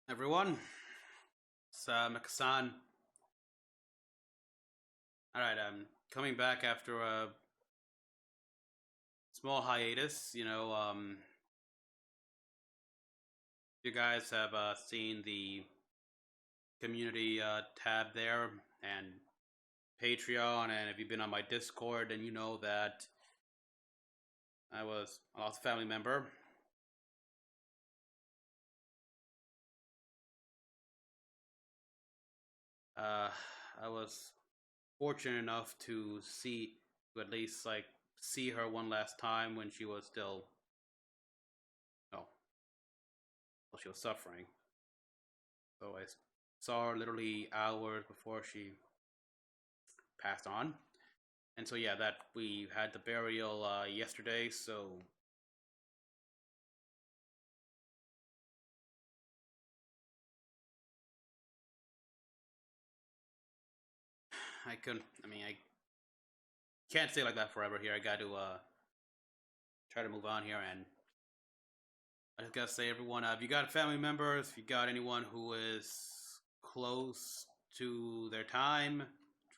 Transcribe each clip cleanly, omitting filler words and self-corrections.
Everyone, it's Mecha-san. Alright, I'm coming back after a small hiatus. You guys have seen the community tab there and Patreon, and if you've been on my Discord, then you know that I lost a family member. I was fortunate enough to at least see her one last time when she was still, no, well, she was suffering. So I saw her literally hours before she passed on. And so yeah, that we had the burial yesterday, so I can't stay like that forever here. I got to try to move on here, and I just gotta say, everyone, if you got family members, if you got anyone who is close to their time,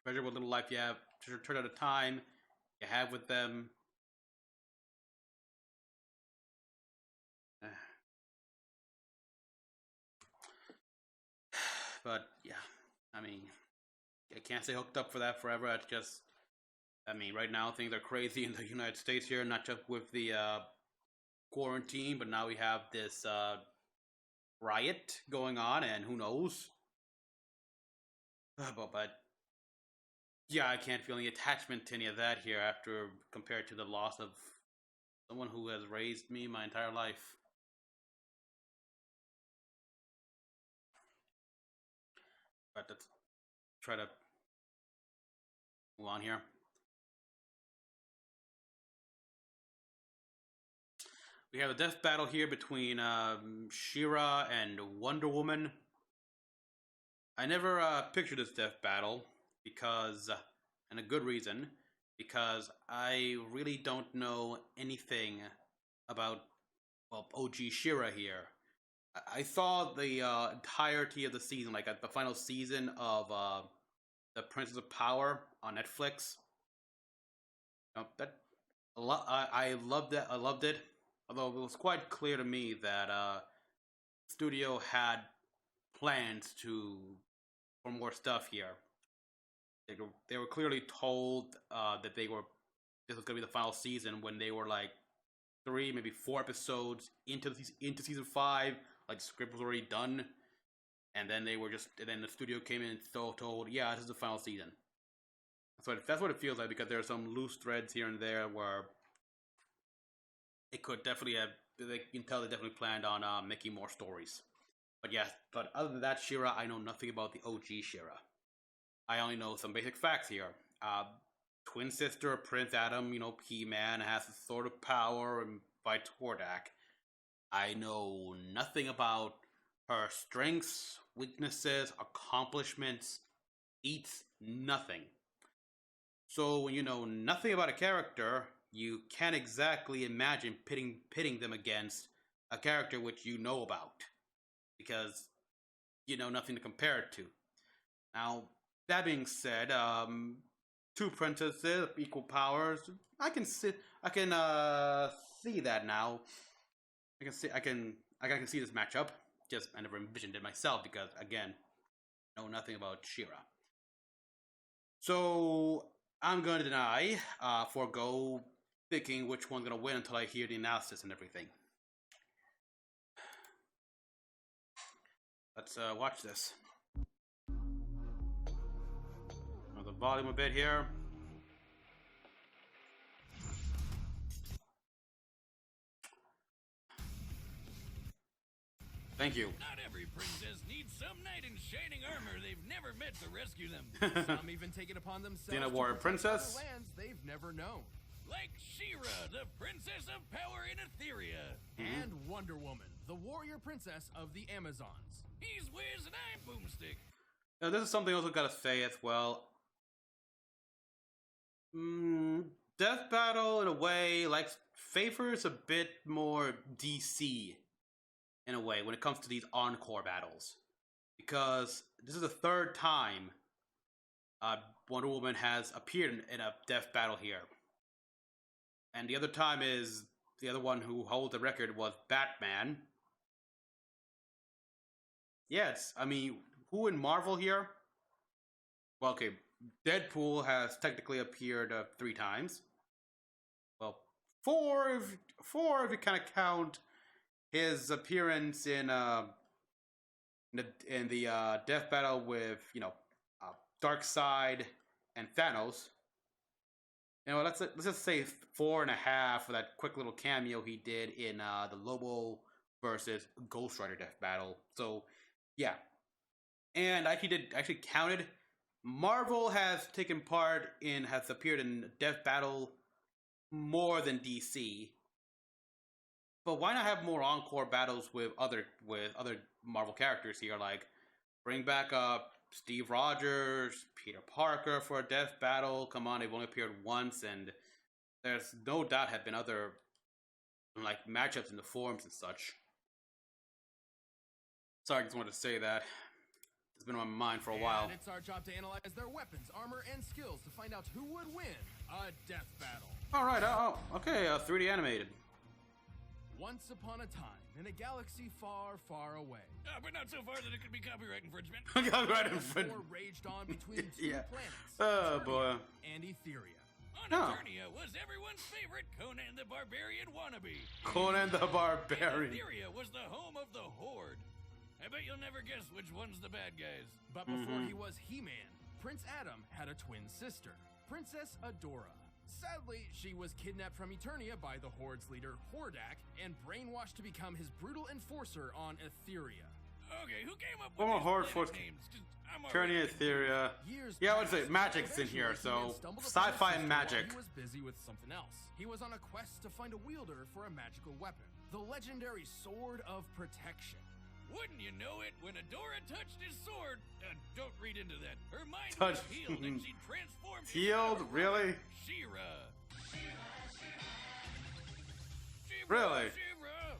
treasure what little life you have, treasure out the time you have with them. But yeah, I can't stay hooked up for that forever. It's just, right now things are crazy in the United States here, not just with the quarantine, but now we have this riot going on, and who knows? But yeah, I can't feel any attachment to any of that here after compared to the loss of someone who has raised me my entire life. But let's try to move on here. We have a death battle here between She-Ra and Wonder Woman. I never pictured this death battle because, and a good reason, because I really don't know anything about, well, OG She-Ra here. I saw the entirety of the season, like at the final season of the Princess of Power on Netflix. I loved it. I loved it. Although it was quite clear to me that studio had plans for more stuff here. They were clearly told that this was going to be the final season when they were like 3, maybe 4 episodes into season 5. Like the script was already done, and then the studio came in and told, yeah, this is the final season. So that's what it feels like, because there are some loose threads here and there where it could definitely have. You can tell they definitely planned on making more stories. But other than that, She-Ra, I know nothing about the OG She-Ra. I only know some basic facts here. Twin sister of Prince Adam, He-Man, has a sort of power and fights Hordak. I know nothing about her strengths, weaknesses, accomplishments, feats, nothing. So when you know nothing about a character, you can't exactly imagine pitting them against a character which you know about, because you know nothing to compare it to. Now, that being said, 2 princesses of equal powers. I can see that now. I can see this matchup. Just I never envisioned it myself because, again, know nothing about She-Ra. So I'm going to forego picking which one's going to win until I hear the analysis and everything. Let's watch this. The volume a bit here. Thank you. Not every princess needs some knight in shining armor they've never met to rescue them. Some even take it upon themselves Dina Warrior Princess. Lands they've never known. Like She-Ra, the princess of power in Etheria. And Wonder Woman, the warrior princess of the Amazons. He's Wiz and I'm Boomstick. Now, this is something else I've got to say as well. Death Battle, in a way, favors a bit more DC in a way when it comes to these encore battles, because this is the third time Wonder Woman has appeared in a death battle here, and the other time is the other one who holds the record was Batman. Yes, I mean, who in Marvel here? Well, okay, Deadpool has technically appeared 3 times. Well, four if you kind of count his appearance in the death battle with Darkseid and Thanos. Let's just say 4.5 for that quick little cameo he did in the Lobo versus Ghost Rider death battle. So yeah, and I actually counted. Marvel has appeared in death battle more than DC. But why not have more encore battles with other Marvel characters here? Like bring back Steve Rogers, Peter Parker for a death battle. Come on, they've only appeared once, and there's no doubt have been other like matchups in the forums and such. Sorry, I just wanted to say that. It's been on my mind for a while. And it's our job to analyze their weapons, armor, and skills to find out who would win a death battle. All right. Okay. 3D animated. Once upon a time, in a galaxy far, far away. But not so far that it could be copyright infringement. Copyright infringement. War raged on between two planets. Oh, boy. And Etheria. On Eternia was everyone's favorite Conan the Barbarian wannabe. Conan the Barbarian. Etheria was the home of the Horde. I bet you'll never guess which one's the bad guys. But before he was He-Man, Prince Adam had a twin sister, Princess Adora. Sadly, she was kidnapped from Eternia by the Horde's leader, Hordak, and brainwashed to become his brutal enforcer on Etheria. Okay, who came up with Former these Horde planet force. names? 'Cause I'm Eternia, already- Etheria. Yeah, I would say magic's in here, so sci-fi and magic. He was busy with something else. He was on a quest to find a wielder for a magical weapon, the legendary Sword of Protection. Wouldn't you know it, when Adora touched his sword, don't read into that. Her mind Touched- was healed and she transformed into Healed? her Really? She-Ra. Really? She-Ra.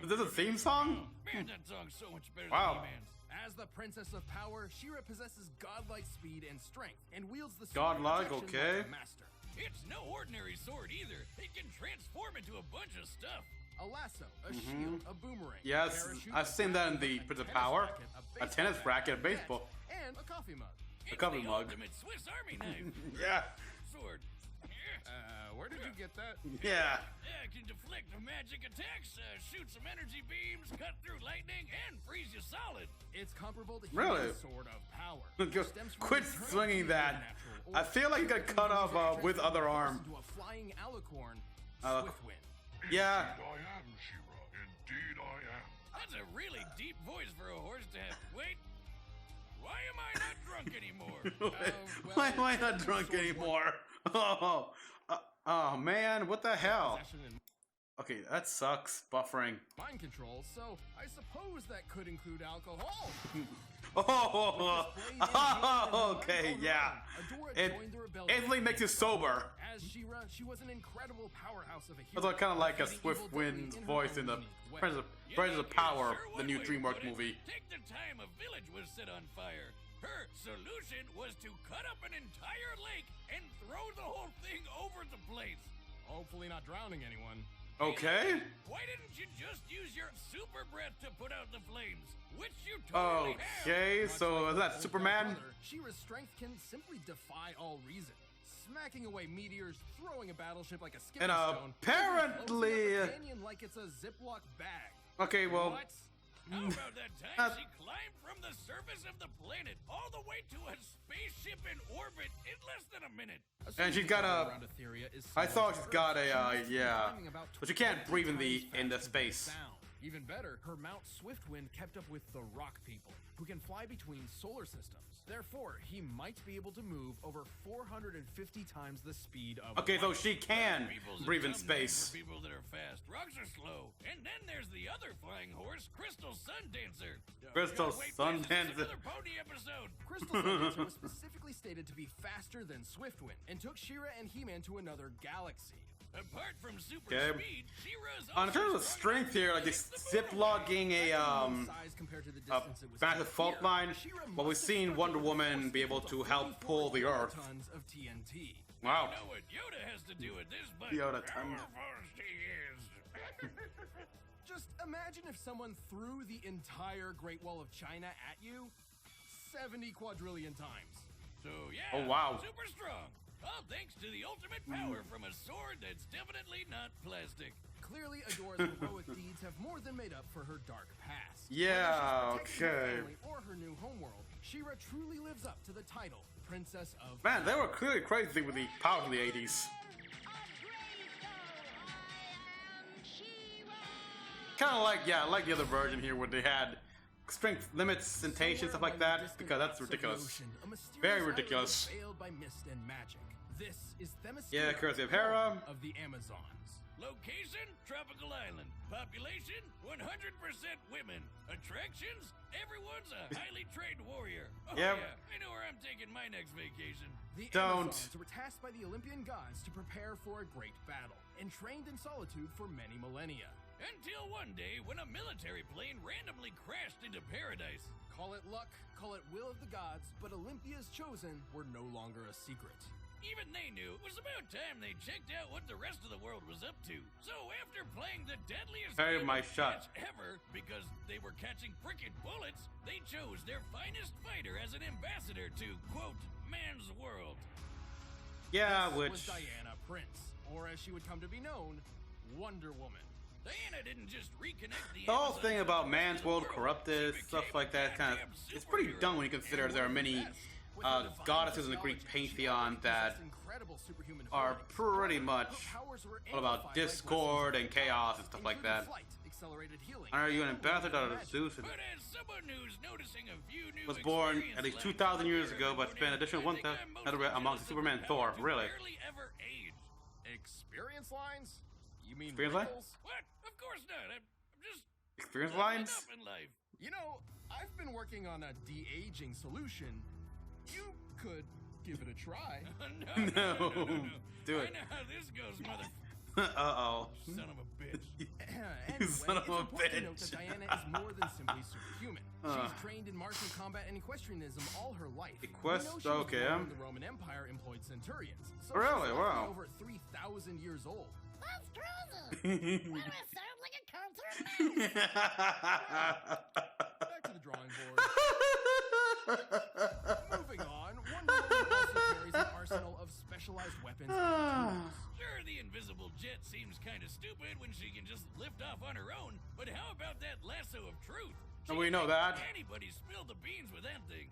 Is this a theme song? Man, that song's so much better Wow. than He-Man's. As the Princess of Power, She-Ra possesses godlike speed and strength, and wields the sword Godlike, of protection okay. like a master. It's no ordinary sword either. It can transform into a bunch of stuff. A lasso, a shield, a boomerang. Yes, parachute, I've seen that in the a Prince of tennis Power. racket, A tennis racket, a baseball. and a coffee mug. It's coffee the mug. ultimate Swiss Army knife. Yeah. Sword. Where did you get that? Yeah. Yeah, it can deflect magic attacks, shoot some energy beams, cut through lightning, and freeze you solid. It's comparable to Really? He-Man's Sword of Power. Go- Stems from Quit the eternal swinging that. supernatural I feel like you got cut off with other arm. into a flying alicorn, Alic- Swiftwind. Yeah. I am, She-Ra. Indeed I am. That's a really deep voice for a horse to have. Wait, why am I not drunk anymore? Why am I not drunk anymore? Oh man, what the hell? Possession and Okay, that sucks. Buffering. mind control, so I suppose that could include alcohol. Okay, yeah. Adora It joined the rebellion. instantly makes you sober. As She-Ra, she was an incredible powerhouse of a hero. That's kind of like a defeating evil Swiftwind daily in her voice own in the unique way. Prince of Power, Sure the one new way to DreamWorks put it. movie. Take the time a village was set on fire. Her solution was to cut up an entire lake and throw the whole thing over the place. Hopefully not drowning anyone. Okay. Why didn't you just use your super breath to put out the flames? Which you totally have. Okay, Much so like is her that old Superman? brother, She-Ra's strength can simply defy all reason. Smacking away meteors, throwing a battleship like a skipping And stone, apparently- floating up a canyon like it's a Ziploc bag. Okay, well, What? How about that time Uh, she climbed from the surface of the planet all the way to a spaceship in orbit in less than a minute? and she's got a. Around Etheria is I similar thought to she's Earth. got a, She must be yeah. climbing about But she can't 20 breathe in times the faster space. than sound. Even better, her Mount Swiftwind kept up with the Rock People, who can fly between solar systems. Therefore, he might be able to move over 450 times the speed of Okay, so light. she can People's a breathe in dumb name space. For people that are fast. Rocks are slow. And then there's the other flying horse, Crystal Sun Dancer. Crystal Wait, Sun please, this is Dancer. Another pony episode. Crystal Sundancer was specifically stated to be faster than Swiftwind, and took She-Ra and He-Man to another galaxy. Apart from super Okay. speed, She-Ra's In also terms of strong strength here, like against this the zip boom. logging a Size compared to the distance it was massive taken fault here, line, She-Ra but we've must have seen struck Wonder it with a Woman force be able equal to help 44 pull the Earth. kilotons of TNT. Wow. You know what Yoda has to do with this, but Yoda powerful ton. she is. Just imagine if someone threw the entire Great Wall of China at you 70 quadrillion times. So yeah, Oh, wow. super strong. All thanks to the ultimate power from a sword that's definitely not plastic. Clearly, Adora's heroic deeds have more than made up for her dark past. Yeah, Whether she's protecting her okay. family or her new homeworld, She-Ra truly lives up to the title, Princess of... Man, they were clearly crazy with the power of the 80s. Kind of like, yeah, I like the other version here where they had strength limits, sensation, stuff like that, because that's ridiculous. Very ridiculous. Veiled by mist and magic. This is Themyscira, Yeah, courtesy of Hera. of the Amazons. Location, tropical island. Population, 100% women. Attractions, everyone's a highly trained warrior. Oh Yep. yeah, I know where I'm taking my next vacation. The Don't. Amazons were tasked by the Olympian gods to prepare for a great battle, and trained in solitude for many millennia. Until one day when a military plane randomly crashed into paradise. Call it luck, call it will of the gods, but Olympia's chosen were no longer a secret. Even they knew it was about time they checked out what the rest of the world was up to. So after playing the deadliest Hey, game my of shot. catch ever, because they were catching frickin' bullets, they chose their finest fighter as an ambassador to, quote, man's world. Yeah, This which... was Diana Prince, or as she would come to be known, Wonder Woman. Diana didn't just reconnect the The whole Amazons thing with about the rest man's of the world world. corrupted, She stuff became like that, a kind of... goddamn It's pretty superhero. dumb when you consider there are many With her divine goddesses in the Greek physiology, she pantheon already that possessed incredible superhuman are abilities. pretty However, much her powers were all about amplified by discord and blessings of chaos God, and stuff like including that. flight, accelerated healing, Are you an and ambassador of magic. Zeus? But as someone who's noticing a few new Was born at least experience 2,000 years lines ago, but here spent and additional there, I think 1,000 I'm mostly amongst jealous of Superman her Thor. power to Really? barely ever age. Experience lines? You mean Experience line? wrinkles? What? Of course not. I'm just Experience leveling lines? up in life. You know, I've been working on a de-aging solution. You could give it a try. No. Do I it. know how this goes, mother Uh-oh. son of a bitch. Anyway, son of it's a important to note bitch. that Diana is more than simply superhuman. Uh. She's trained in martial combat and equestrianism all her life. Equest- We know she was okay. born when the Roman Empire employed centurions. So Really? she's likely Wow. over 3,000 years old. That's crazy. Why do I sound like a cartoon mouse? Back to the drawing board. Moving on, Wonder Woman also carries an arsenal of specialized weapons and tools. Sure, the invisible jet seems kind of stupid when she can just lift off on her own, but how about that lasso of truth? And we know that. Anybody spill the beans with that thing.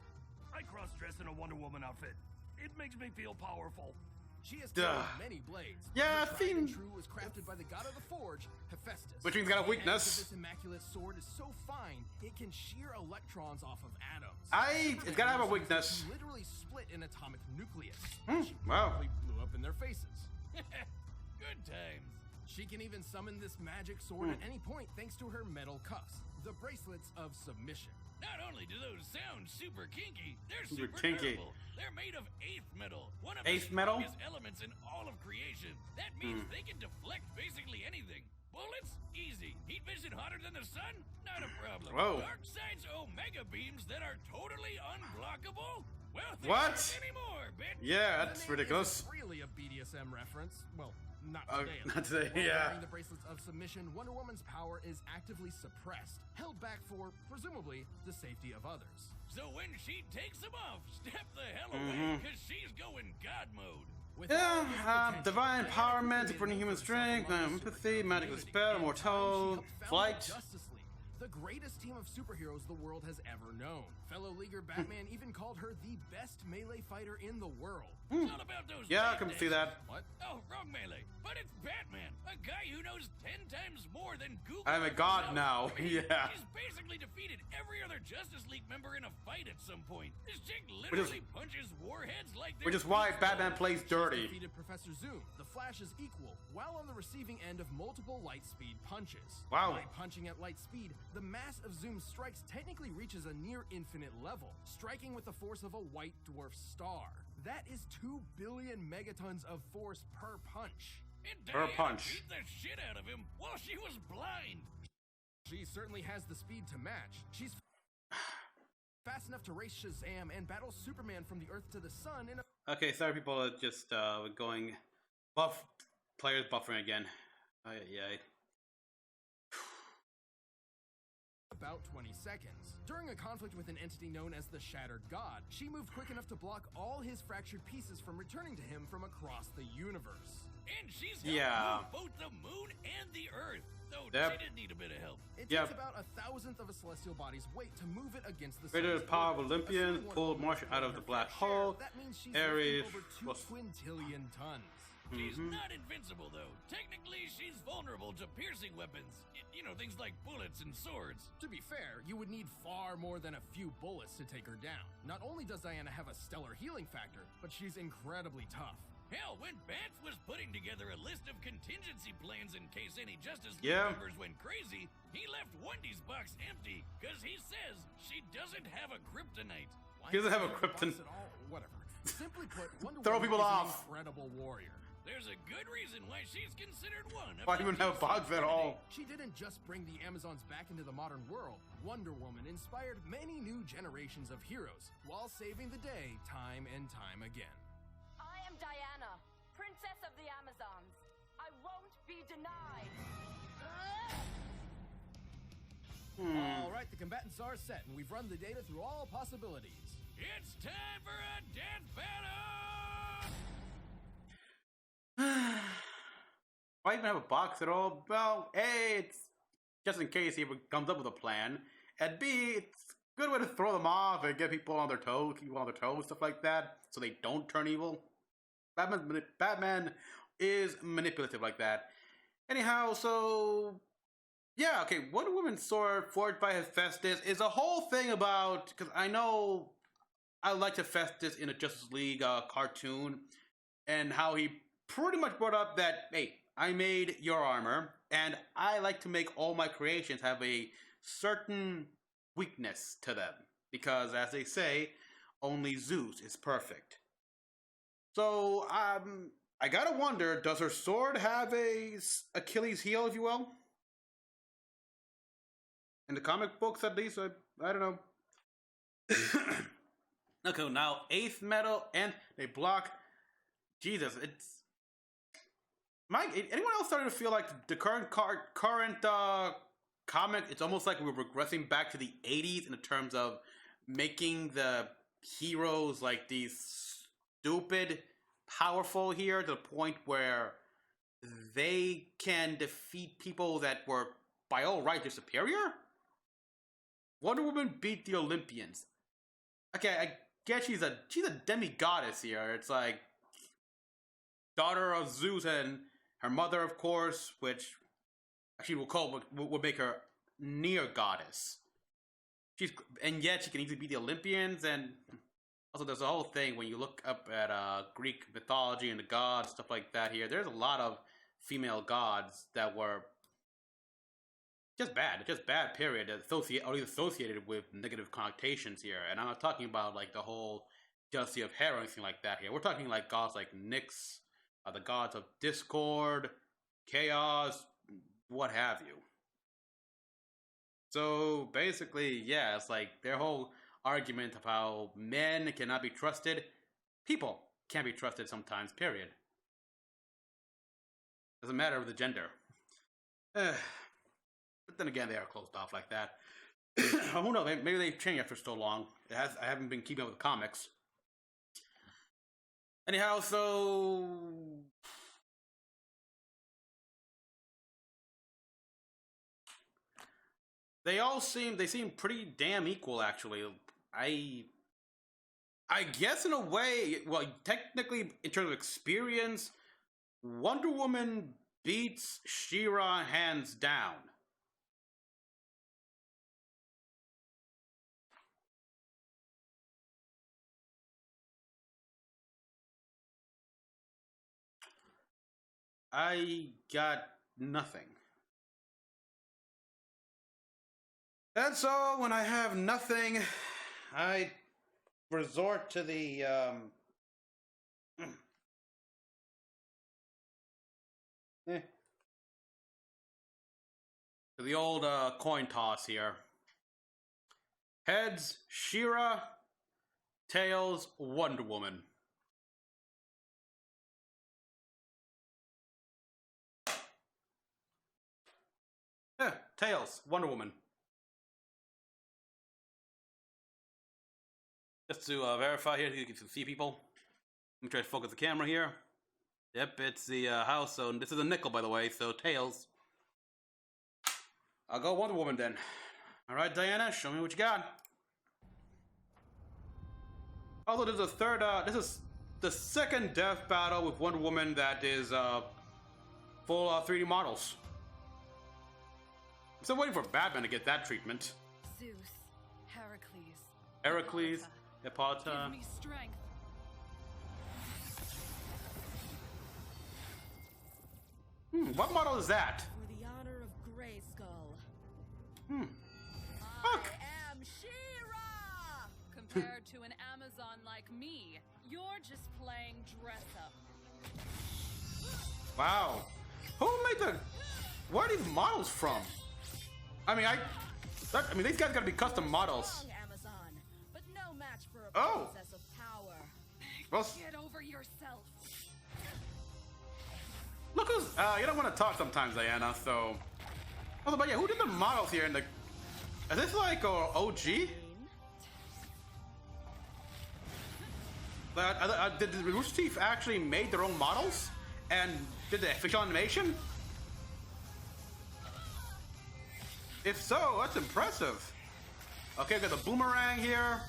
I cross-dress in a Wonder Woman outfit. It makes me feel powerful. She has Duh. killed many blades. Yeah, Her I've tried and seen- true was crafted by the god of the forge, Hephaestus. Which means it's got a The edge of weakness. This immaculate sword is so fine it can shear electrons off of atoms. It's gotta have a Superman weakness. can literally split an atomic nucleus. She wow. probably blew up in their faces. Good times. She can even summon this magic sword at any point thanks to her metal cuffs, the bracelets of submission. Not only do those sound super kinky, they're Super super kinky. durable. They're made of eighth metal, one of Eighth the metal? strongest elements in all of creation. That means they can deflect basically anything. Bullets? Easy. Heat vision hotter than the sun? Not a problem. Whoa. Dark side's omega beams that are totally unblockable? Well, they What? aren't anymore, bitch. Yeah, The that's name ridiculous. isn't really a BDSM reference. Well, not Uh, today. not today, While yeah. wearing the bracelets of submission, Wonder Woman's power is actively suppressed, held back for, presumably, the safety of others. So when she takes them off, step the hell away, Mm-hmm. because she's going God mode. With all Yeah, this potential, divine Diana empowerment, quickly supporting made human herself strength, among the empathy, superhero magical community. spell, In mortal, time, she helped found flight. the Justice League, the greatest team of superheroes the world has ever known. Fellow leaguer Batman even called her the best melee fighter in the world. It's all about those Yeah, I bad can see days. that. What? Oh, wrong melee. But it's Batman, a guy who knows 10 times more than Google. I'm a god himself. now. I mean, Yeah. He's basically defeated every other Justice League member in a fight at some point. This chick literally punches warheads like they're Which is why baseball. Batman plays dirty. Defeated Professor Zoom, the Flash's equal, while on the receiving end of multiple light speed punches. Wow. By punching at light speed, the mass of Zoom's strikes technically reaches a near infinite level, striking with the force of a white dwarf star. That is 2 billion megatons of force per punch. And Her Diana punch. beat the shit out of him while she was blind. She certainly has the speed to match. She's fast enough to race Shazam and battle Superman from the Earth to the Sun in Okay, sorry, people are just going players buffering again. Yeah. about 20 seconds. During a conflict with an entity known as the Shattered God, she moved quick enough to block all his fractured pieces from returning to him from across the universe. And she's helped move both the moon and the Earth, though she did need a bit of help. It takes about 1,000th of a celestial body's weight to move it against the Greater sun's power of orbit. Olympian, Assuming pulled one Martian out of the black share, hole. that means she's Ares lifting over 2 quintillion tons. She's not invincible, though. Technically, she's vulnerable to piercing weapons. You know, things like bullets and swords. To be fair, you would need far more than a few bullets to take her down. Not only does Diana have a stellar healing factor, but she's incredibly tough. Hell, when Bats was putting together a list of contingency plans in case any Justice League members went crazy, he left Wendy's box empty, because he says she doesn't have a kryptonite. He doesn't have a krypton. Whatever. Simply put, Wonder Throw Woman people is off. an incredible warrior. There's a good reason why she's considered one of Why even have bugs at all? She didn't just bring the Amazons back into the modern world. Wonder Woman inspired many new generations of heroes while saving the day time and time again. I am Diana, Princess of the Amazons. I won't be denied. All right, the combatants are set, and we've run the data through all possibilities. It's time for a death battle! Why even have a box at all? Well, A, it's just in case he ever comes up with a plan. And B, it's a good way to throw them off and get people on their toes, keep people on their toes, stuff like that, so they don't turn evil. Batman is manipulative like that. Anyhow, so yeah, okay, Wonder Woman's sword forged by Hephaestus is a whole thing about, because I know I liked Hephaestus in a Justice League cartoon, and how he pretty much brought up that, hey, I made your armor, and I like to make all my creations have a certain weakness to them. Because, as they say, only Zeus is perfect. So, I gotta wonder, does her sword have a Achilles heel, if you will? In the comic books, at least, I don't know. Okay, now, 8th metal, and they block. Jesus, it's... anyone else starting to feel like the current comic, it's almost like we're regressing back to the 80s in terms of making the heroes like these stupid powerful here to the point where they can defeat people that were by all right they're superior? Wonder Woman beat the Olympians. Okay, I guess she's a demigoddess here. It's like daughter of Zeus and her mother, of course, which actually would make her near goddess. And yet she can easily beat the Olympians, and also there's a whole thing when you look up at Greek mythology and the gods, stuff like that here, there's a lot of female gods that were just bad, period, associated with negative connotations here. And I'm not talking about like the whole jealousy of hair or anything like that here. We're talking like gods like Nyx, the gods of discord, chaos, what have you. So basically, yeah, it's like their whole argument of how men cannot be trusted, people can't be trusted sometimes, period. Doesn't matter of the gender. But then again, they are closed off like that. Who knows, maybe they've changed after so long. I haven't been keeping up with the comics. Anyhow, so they seem pretty damn equal, actually. I guess in a way, well, technically in terms of experience, Wonder Woman beats She-Ra hands down. I got nothing. And so, when I have nothing, I resort to the, The old coin toss here. Heads, She-Ra. Tails, Wonder Woman. Yeah, Tails, Wonder Woman. Just to verify here, you can see people. Let me try to focus the camera here. Yep, it's the house. So this is a nickel, by the way. So Tails. I'll go Wonder Woman then. All right, Diana, show me what you got. Also, there's a third. This is the second death battle with Wonder Woman that is full 3D models. I'm still waiting for Batman to get that treatment. Zeus, Heracles, Hippolyta. give me strength. What model is that? For the honor of Grayskull. Look. I am She-Ra! Compared to an Amazon like me, you're just playing dress up. Wow. Who made the? Where are these models from? I mean, these guys gotta be custom models. Strong Amazon, but no match for a Oh. princess of power. Well, Get over yourself. look who's. You don't want to talk sometimes, Diana. So. Oh, but yeah, who did the models here in the? Is this like OG? Did the Rooster Teeth actually made their own models and did the official animation? If so, that's impressive. Okay, we got the boomerang here.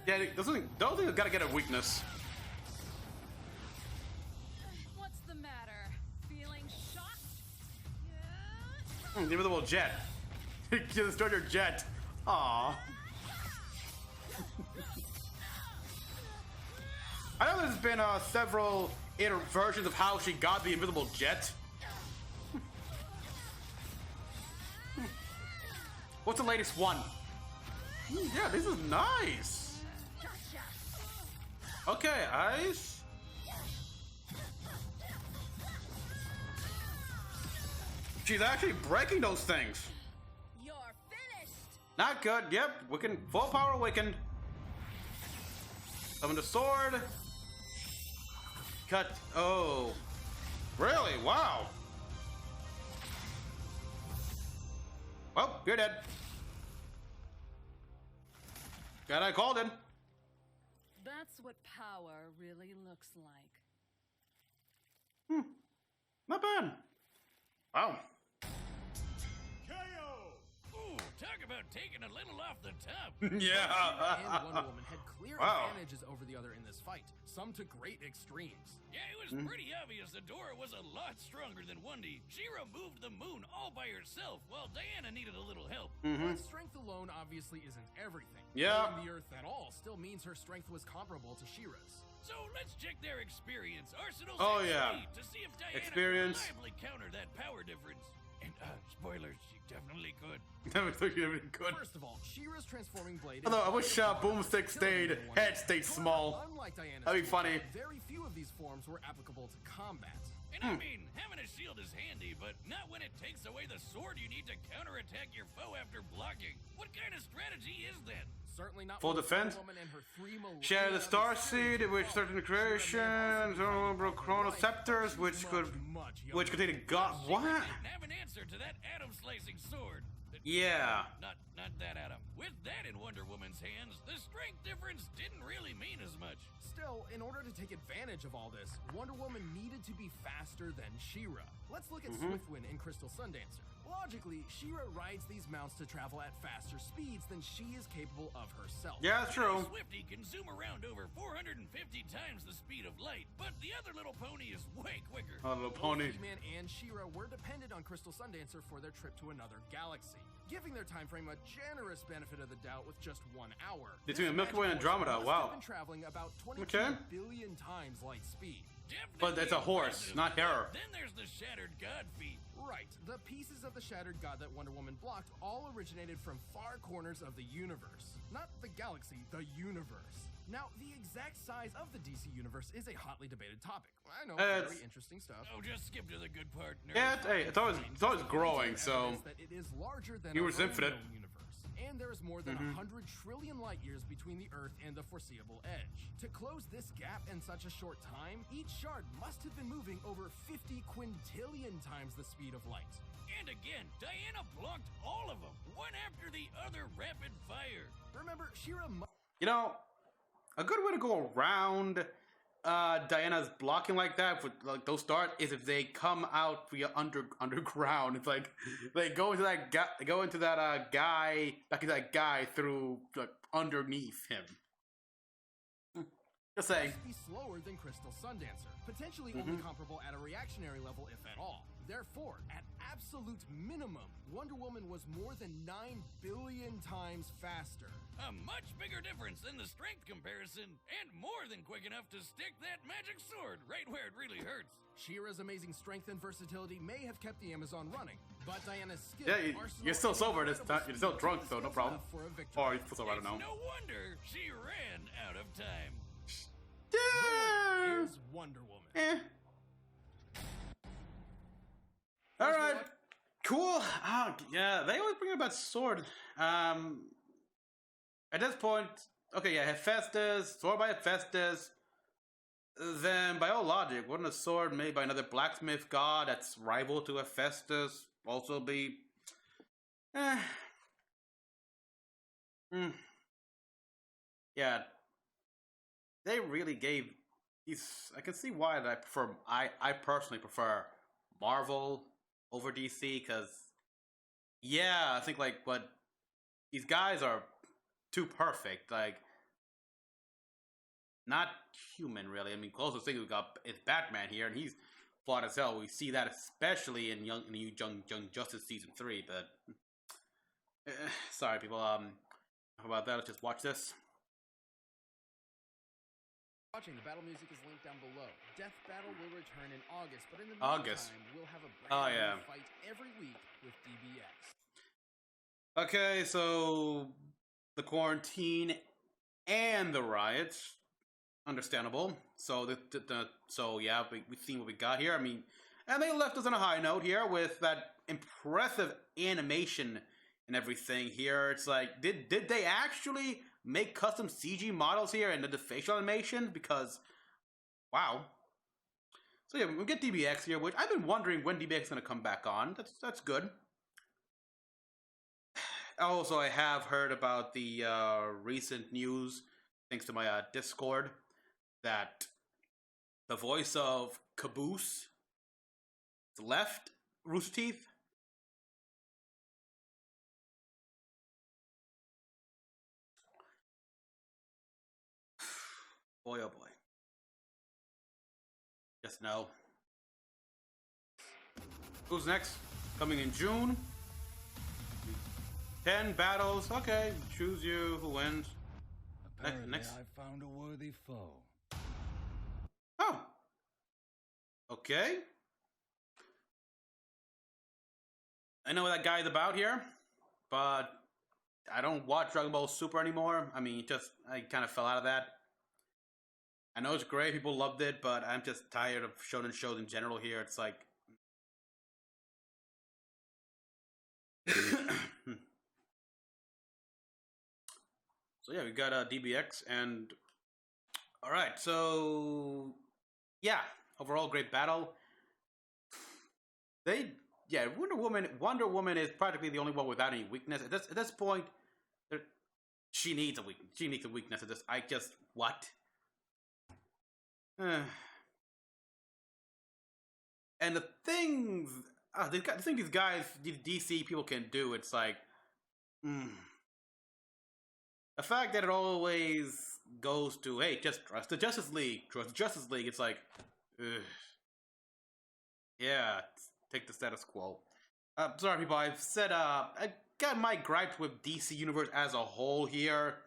Yeah, those things gotta get a weakness. What's the matter? Feeling shocked? The invisible jet. You destroyed your jet. Aww. I know there's been several versions of how she got the invisible jet. What's the latest one? Yeah, this is nice. Okay, ice. She's actually breaking those things. You're finished. Not good. Yep, Wiccan, full power awakened. Summon the sword. Cut. Oh, really? Wow. Well, you're dead. Glad I called him. That's what power really looks like. Not bad. Wow. Ooh, talk about taking a little off the top. Yeah. And Wonder Woman had clear Wow. advantages over the other in this fight, some to great extremes. Yeah, it was pretty obvious Adora was a lot stronger than Wendy. She-Ra moved the moon all by herself, while Diana needed a little help. But strength alone obviously isn't everything. Yeah. Knowing the Earth at all still means her strength was comparable to She-Ra's. So let's check their experience arsenals Oh, and yeah. speed to see if Diana Experience. can reliably counter that power difference. And spoilers, she definitely could. That was really good. First of all, She-Ra's transforming blade. Although I wish powerful, Boomstick stayed, killing head stayed However, small. Unlike Diana's That'd be shield, funny. Very few of these forms were applicable to combat. And I mean, having a shield is handy, but not when it takes away the sword you need to counterattack your foe after blocking. What kind of strategy is that? Certainly not Full with defense? Wonder Woman and her 3 millennia Share the of star experience seed, which involved. certain creations, chronoceptors, which contain a god. What? Didn't have an answer to that atom slicing sword. Yeah. Not that atom. With that in Wonder Woman's hands, the strength difference didn't really mean as much. Still, in order to take advantage of all this, Wonder Woman needed to be faster than She-Ra. Let's look at Swiftwind in Crystal Sundancer. Logically, She-Ra rides these mounts to travel at faster speeds than she is capable of herself. Yeah, that's true. Swifty can zoom around over 450 times the speed of light, but the other little pony is way quicker. Oh, little Both pony. He-Man and She-Ra were dependent on Crystal Sundancer for their trip to another galaxy, giving their time frame a generous benefit of the doubt with just 1 hour. Between This Milky Way and magic force Andromeda, must wow. have been traveling about 22 Okay. billion times light speed. But it's a horse, not her. Then there's the Shattered God feat. Right. The pieces of the Shattered God that Wonder Woman blocked all originated from far corners of the universe. Not the galaxy, the universe. Now, the exact size of the DC universe is a hotly debated topic. I know, very interesting stuff. Oh, just skip to the good part. Nerd. Yeah, it's always growing, so That it is larger than Universe our own Infinite. known universe. And there is more than 100 trillion light years between the Earth and the foreseeable edge. To close this gap in such a short time, each shard must have been moving over 50 quintillion times the speed of light. And again, Diana blocked all of them, one after the other, rapid fire. Remember, She-Ra you know, a good way to go around Diana's blocking like that with like those start is if they come out via underground. It's like they go into that guy, guy back into that guy through like underneath him. Just saying. must be slower than Crystal Sundancer, potentially only comparable at a reactionary level, if at all. Therefore, at absolute minimum, Wonder Woman was more than 9 billion times faster. A much bigger difference than the strength comparison, and more than quick enough to stick that magic sword right where it really hurts. She-Ra's amazing strength and versatility may have kept the Amazon running, but Diana's skill, Yeah, you're still sober this time. You're still drunk, so no problem. For a victory. Or you're still sober, I don't know. No wonder she ran out of time. Here's Wonder Woman. All right, cool. Yeah, they always bring up that sword. At this point, okay, yeah, Hephaestus, sword by Hephaestus. Then, by all logic, wouldn't a sword made by another blacksmith god that's rival to Hephaestus also be? Yeah, they really gave these. I can see why I prefer. I personally prefer Marvel over DC because, yeah, I think like, but these guys are too perfect. Like, not human, really. I mean, closest thing we got is Batman here, and he's flawed as hell. We see that especially in Young Justice season 3. But sorry, people. How about that? Let's just watch this. Watching, the battle music is linked down below. Death Battle will return in August, but in the meantime, we'll have a brand new fight every week with DBX. Okay, so the quarantine and the riots, understandable. So so yeah, we've seen what we got here. I mean, and they left us on a high note here with that impressive animation and everything here. It's like, did they actually make custom CG models here and the facial animation? Because, wow. So yeah, we get DBX here, which I've been wondering when DBX is going to come back on. That's good. Also, I have heard about the recent news, thanks to my Discord, that the voice of Caboose left Rooster Teeth. Boy, oh boy. Just no. Who's next? Coming in June. 10 battles. Okay, choose you. Who wins? Apparently, next. I found a worthy foe. Oh. Okay. I know what that guy's about here, but I don't watch Dragon Ball Super anymore. I mean, I kind of fell out of that. I know it's great, people loved it, but I'm just tired of shonen shows in general here. It's like... So yeah, we got DBX, and... Alright, so... Yeah, overall great battle. Yeah, Wonder Woman is practically the only one without any weakness. At this point, she needs a weakness. She needs a weakness. What? And the things, these guys, these DC people can do, it's like, the fact that it always goes to, hey, just trust the Justice League, it's like, yeah, take the status quo. Sorry people, I've said, I got my gripes with DC Universe as a whole here.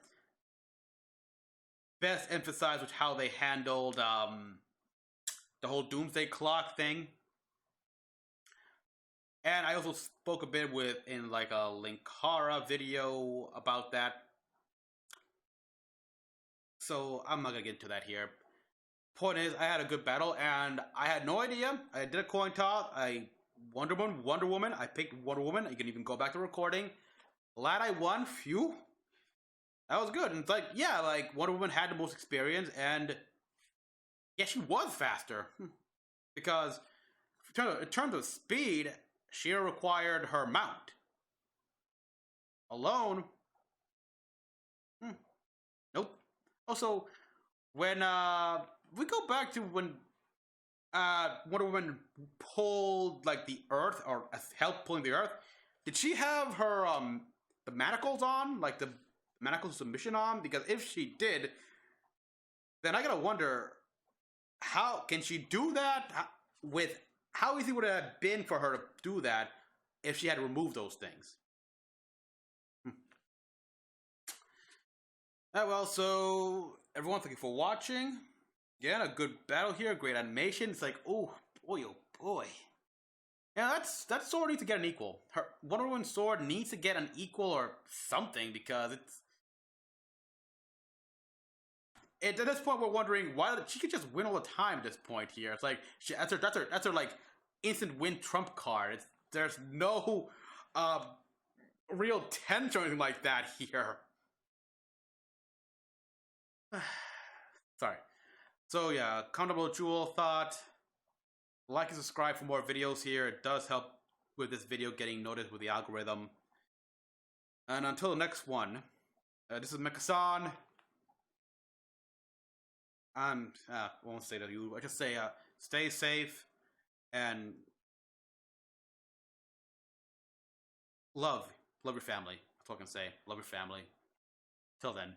Best emphasized with how they handled the whole doomsday clock thing. And I also spoke a bit in like a Linkara video about that. So I'm not gonna get into that here. Point is, I had a good battle, and I had no idea. I did a coin toss. Wonder Woman. I picked Wonder Woman. You can even go back to recording. Glad I won. Phew. That was good. And it's like, yeah, like Wonder Woman had the most experience, and yeah, she was faster. Because in terms of speed, she required her mount. Alone, nope. Also, when we go back to when Wonder Woman pulled like the Earth or helped pulling the Earth, did she have her the manacles on, like the manacles submission on? Because if she did, then I gotta wonder how can she do that with how easy would it have been for her to do that if she had removed those things? Well, so everyone, thank you for watching. Yeah, a good battle here, great animation. It's like, oh boy. Yeah, that sword needs to get an equal. Her Wonder Woman's sword needs to get an equal or something, because at this point we're wondering why she could just win all the time at this point here. It's like that's her like instant win trump card. There's no real tension or anything like that here. Sorry. So yeah, Countable Jewel thought. Like and subscribe for more videos here. It does help with this video getting noticed with the algorithm. And until the next one, this is Mecha-san. I won't say to you. I just say stay safe and love your family. That's all I can say. Love your family. Till then.